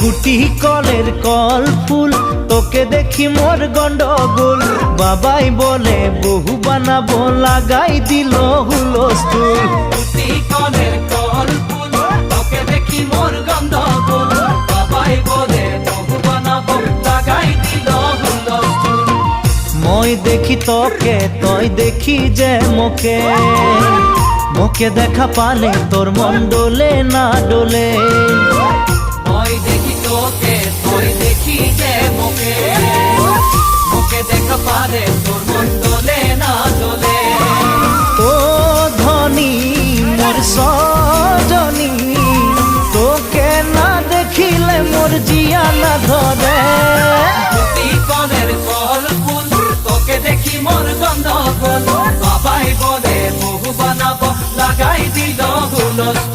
গুটি কলের কল ফুল, তোকে দেখি মোর গন্ডগোল। বাবাই বলে বহু বানাবো, লাগাই দিল হুলস্থুল। গুটি কলের কল ফুল, তোকে দেখি মোর গন্ডগোল। বাবাই বলে বহু বানাবো, লাগাই দিল হুলস্থুল। মই দেখি তোকে, তই দেখি যে মোকে, মোকে দেখা পালে তোর মন ডোলে না ডোলে। মই দেখি তোকে, তুই দেখি যে মোকে, মোকে দেখা পালে তোর মন দোলে না দোলে। ও ধনী মোর সজনী, তোকে না দেখিলে মোর জিয়া না ধরে। গুটি কলের কল ফুল, তোকে দেখি মোর গন্ডগোল। বাবাই বলে বহু বানাবো, লাগাই দিল হুলস্থুল।